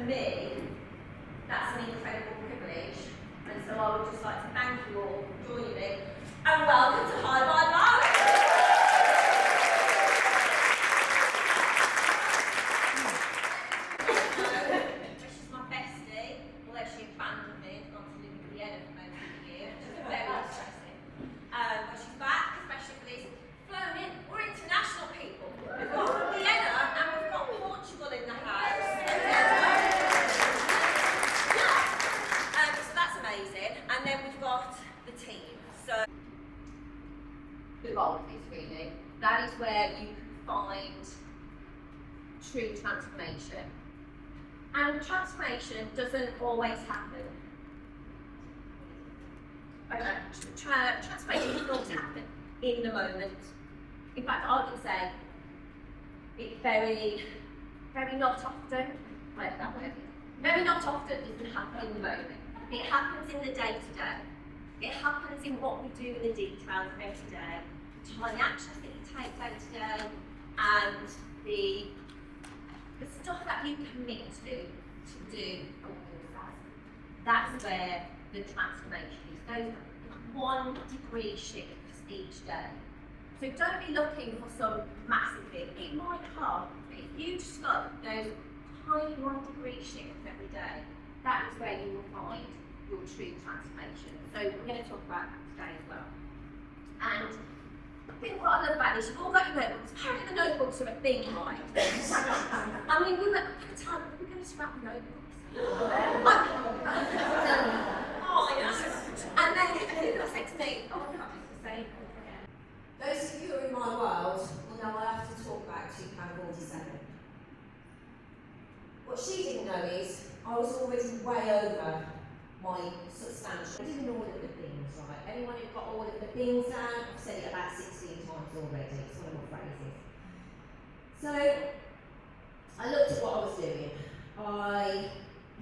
me, that's an incredible privilege. And so I would just like to thank you all for joining me. And welcome to High Vibe Live! She's my bestie, although she abandoned me and gone to live in Vienna for most of the year, which is very interesting. But she's back, especially for these flown in. We're international people. We've got Vienna and we've got Portugal in the house. So that's amazing. And then we've got the team. So the goal is really, that is where you can find true transformation. And transformation doesn't always happen. Transformation doesn't always happen in the moment. In fact, I would say it very not often, whatever that word is, very not often doesn't happen in the moment. It happens in the day-to-day. It happens in what we do in the details of every day, the tiny actions that you take day-to-day, and the stuff that you commit to do on your side. That's where the transformation is. Those 1 degree shifts each day. So don't be looking for some massive thing. It might come, but if you just look those tiny 1 degree shifts every day, that is where you will find your true transformation. So we're going to talk about that today as well. And I think what I love about this, you've all got your notebooks. Apparently the notebooks are a thing, right? I mean, we were at the time, we're going to scrap the notebooks. Oh, I know. And then people say to me, oh, I can't do the same. Those of you who are in my world will know I have to talk about £2.47. What she didn't know is I was already way over my substantial. I didn't order the things, right? Anyone who got all of the things down, I've said it about 16 times already. It's one of my phrases. So I looked at what I was doing. I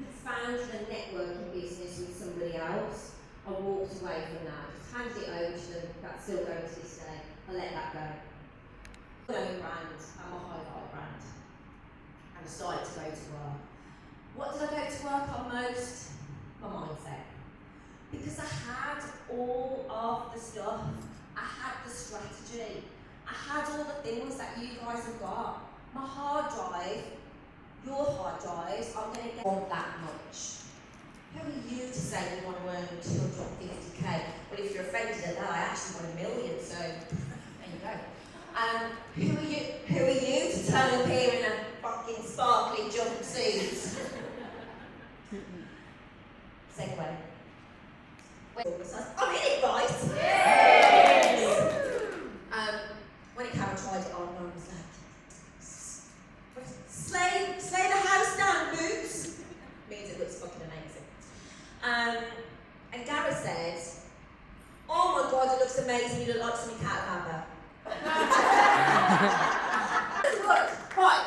had found a networking business with somebody else. I walked away from that, just handed it over to them. That's still going to this day. I let that go. My own brand, I'm a High Vibe brand. And I started to go to work. What did I go to work on most? My mindset. Because I had all of the stuff. I had the strategy. I had all the things that you guys have got. My hard drive, your hard drives, I'm going to get on that much. Who are you to say you want to earn 250k? Well, if you're offended at that, I actually want 1 million, so there you go. Who are you to turn up here in a fucking sparkly jumpsuit? Segue. I'm in it, right? Yes! When Karen tried it on, I was like, slay the house down, boots. Means it looks fucking amazing. And Gareth said, oh my god, it looks amazing, you look like something out of Amber. Look, right,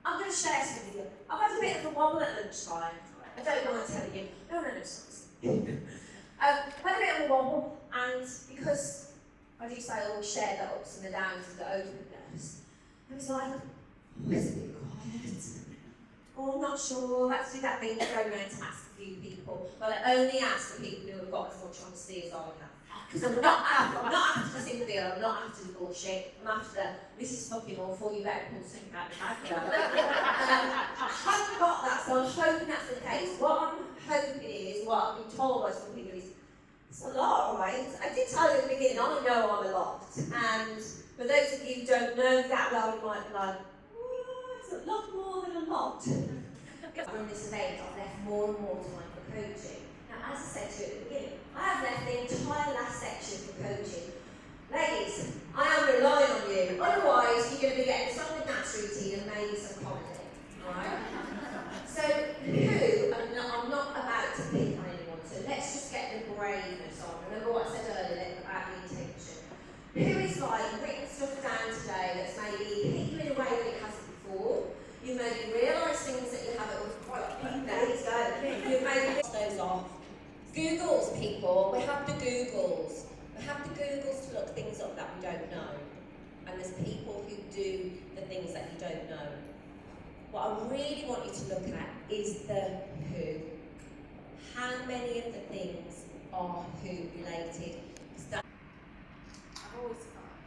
I'm going to share something with you. I've had a bit of a wobble at lunchtime. I don't mind telling you. No, sorry. I've had a bit of a wobble, and because I do say I always share the ups and the downs of the openness, I was like, it's a bit quiet. Oh, I'm not sure. Let's do that thing to go around to ask a few people. But I only ask the people who have got as much honesty as I have. Because I'm not after the sympathy, I'm not after the bullshit. I'm after this is fucking awful, you better pull something out of the bag. I haven't got that, so I'm hoping that's the case. What I'm hoping is, what I've been told by some people is, it's a lot, right? I did tell you at the beginning, I know I'm a lot. And for those of you who don't know that well, you might be like, it's a lot more than a lot. From this event, I've left more and more time for coaching. Now, as I said to you at the beginning, I have left the entire last section for coaching. Ladies, I am relying on you. Otherwise, you're going to be getting some dance routine and maybe some comedy. Alright? So, I'm not about to pick on anyone, so let's just get the braveness on. Remember what I said earlier about the intention. Who is like written stuff down today that's maybe hit you in a way that it hasn't before? You maybe realise things that you haven't quite there you go. You maybe those off. Googles, people. We have the Googles. We have the Googles to look things up that we don't know. And there's people who do the things that you don't know. What I really want you to look at is the who. How many of the things are who related? I've always five.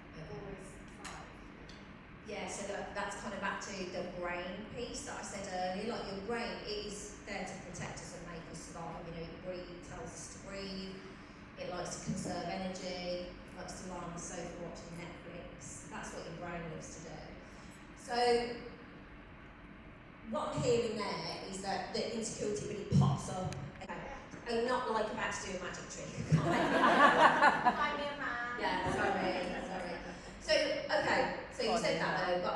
Yeah, so that's kind of back to the brain piece that I said earlier. Like your brain is there to protect us and make us survive. You know, it tells us to breathe. It likes to conserve energy. It likes to lie on the sofa watching Netflix. That's what your brain loves to do. So what I'm hearing there is that the insecurity really pops up. I'm not like about to do a magic trick. Hi, me and man. Yeah, sorry. So, okay, so you said that though, but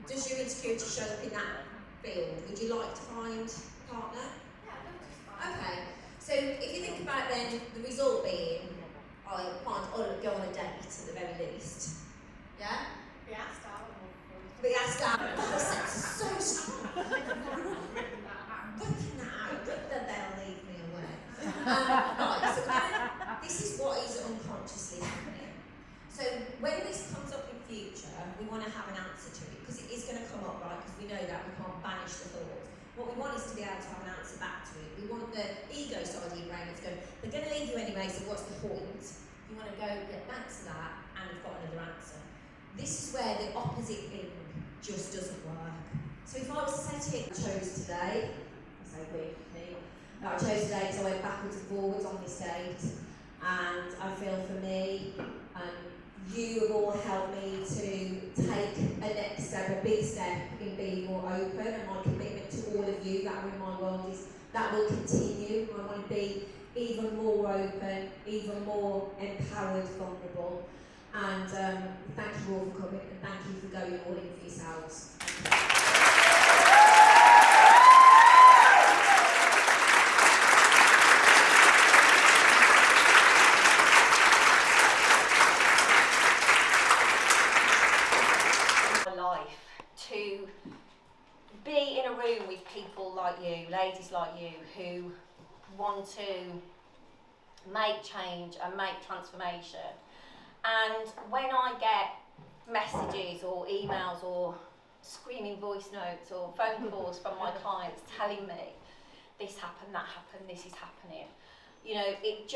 does your insecurity show up in that field? Would you like to find a partner? Yeah, I'd love to find. Okay, so if you think about then the result being, I go on a date at the very least. Yeah? Be asked out and we'll Be asked out. Oh, sex is so strong. Working that out, but then they'll leave me away. Right, so this is what is unconsciously happening. So when this comes up in future, we want to have an answer to it, because it is going to come up, right? Because we know that we can't banish the thought. What we want is to be able to have an answer back to it. We want the ego side of your brain to go, they're going to leave you anyway, so what's the point? You want to go, yeah, thanks for that, and you've got another answer. This is where the opposite thing just doesn't work. So if I was to say to you, I chose today, I say we, me, I chose today because I went backwards and forwards on this date, and I feel for me, you have all helped me to take a next step, a big step in being more open, and my commitment to all of you that are in my world is that will continue. I want to be even more open, even more empowered, vulnerable, and thank you all for coming, and thank you for going all in for yourselves. To be in a room with people like you, ladies like you, who want to make change and make transformation. And when I get messages or emails or screaming voice notes or phone calls from my clients telling me this happened, that happened, this is happening, you know, it's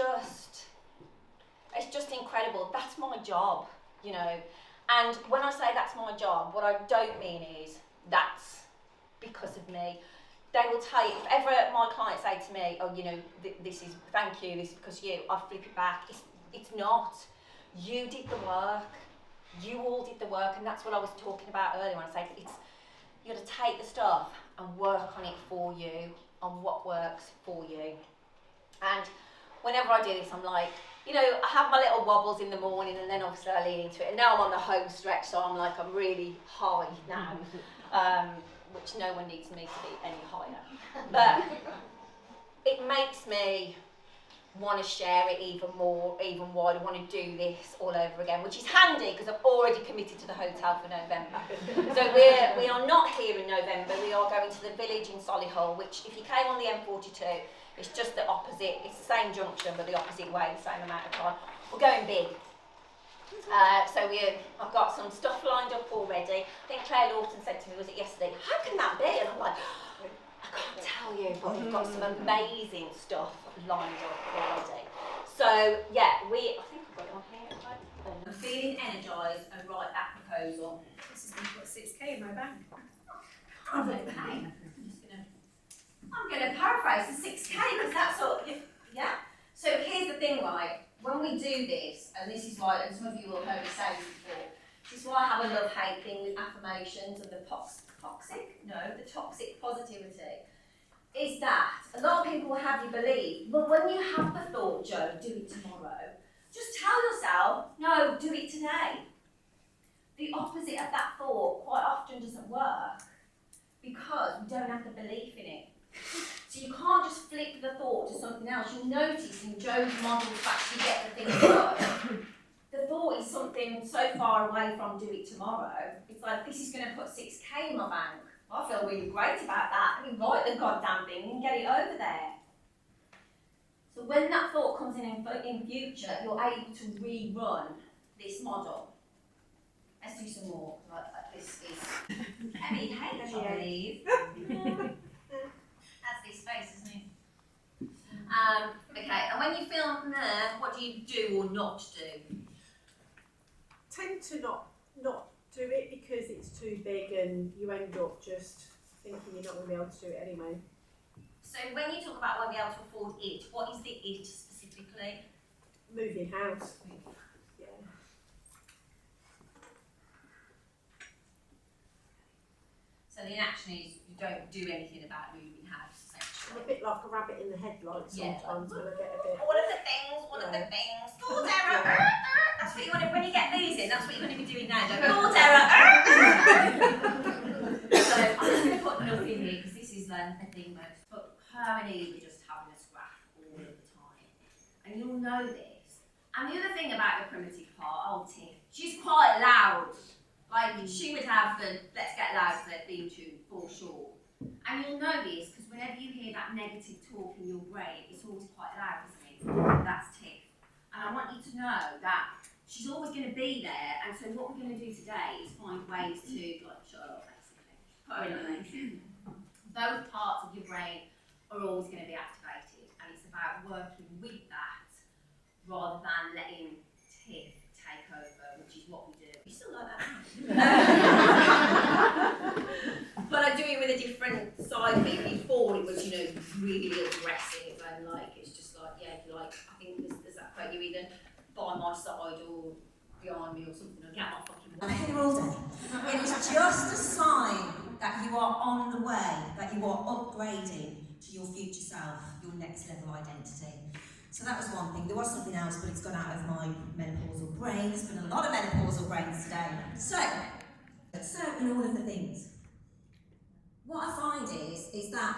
just incredible. That's my job, you know. And when I say that's my job, what I don't mean is that's because of me. They will tell you, if ever my clients say to me, oh, you know, this is, thank you, this is because of you, I flip it back. It's not. You did the work. You all did the work, and that's what I was talking about earlier when I said you got to take the stuff and work on it for you, on what works for you. And whenever I do this, I'm like, you know, I have my little wobbles in the morning, and then obviously I lean into it. And now I'm on the home stretch, so I'm really high now, which no one needs me to be any higher. But it makes me want to share it even more, even wider, want to do this all over again, which is handy because I've already committed to the hotel for November. So we are not here in November, we are going to the village in Solihull, which if you came on the M42, it's just the opposite, it's the same junction but the opposite way, the same amount of time. We're going big. I've got some stuff lined up already. I think Claire Lawton said to me, was it yesterday, how can that be? And I'm like, I can't tell you, but we've got some amazing stuff lined up already. So yeah, I think I've got it on here. I'm feeling energised and write that proposal. This is going to put 6k in my bank. Okay. I'm going to paraphrase the 6k because that's all. Yeah. So here's the thing, right? When we do this, and this is why, and some of you will have heard me say this before, this is why I have a love-hate thing with affirmations and the toxic positivity, is that a lot of people will have you believe, but when you have the thought, Joe, do it tomorrow, just tell yourself, no, do it today. The opposite of that thought quite often doesn't work because we don't have the belief in it. So you can't just flip the thought to something else. You'll notice in Joe's model to actually get the thing done, the thought is something so far away from do it tomorrow. It's like, this is going to put 6k in my bank. I feel really great about that. I mean, write the goddamn thing and get it over there. So when that thought comes in future, you're able to rerun this model. Let's do some more. Like this is Emmy Hayes, I believe. Okay, and when you film there, what do you do or not do? Tend to not do it because it's too big and you end up just thinking you're not going to be able to do it anyway. So when you talk about won't be able to afford it, what is the it specifically? Moving house. Yeah. So the inaction is you don't do anything about moving house, I'm essentially. a bit like a rabbit in the headlights Yeah. sometimes when I get a bit. One of the things, School terror. That's what you want to, when you get these in, that's what you're going to be doing now. School terror. So I'm just going to put nothing here because this is a thing most, but her and Eve are just having a scrap all of the time. And you'll know this. And the other thing about the primitive part, old Tiff, she's quite loud. Like, she would have the Let's Get Loud for their theme tune, for sure. And you'll know this, because whenever you hear that negative talk in your brain, it's always quite loud, isn't it? That's Tiff. And I want you to know that she's always going to be there, and so what we're going to do today is find ways to, like, shut her up, basically. Put her in a place. Both parts of your brain are always going to be activated, and it's about working with that, rather than letting Tiff take over, which is what we do. You still like that? But I do it with a different side of it. Before it was, really aggressive and like it's just like, yeah, if you like, I think there's that quote, you either by my side or behind me or something, or get my fucking way. I hear all day. It is just a sign that you are on the way, that you are upgrading to your future self, your next level identity. So that was one thing. There was something else, but it's gone out of my menopausal brain. There's been a lot of menopausal brains today. So in all of the things, what I find is that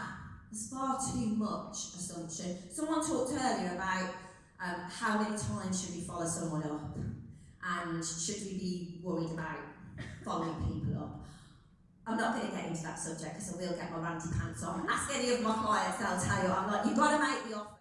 there's far too much assumption. Someone talked earlier about how many times should we follow someone up, and should we be worried about following people up. I'm not going to get into that subject because I will get my ranty pants on. Ask any of my clients, they'll tell you. I'm like, you've got to make the offer.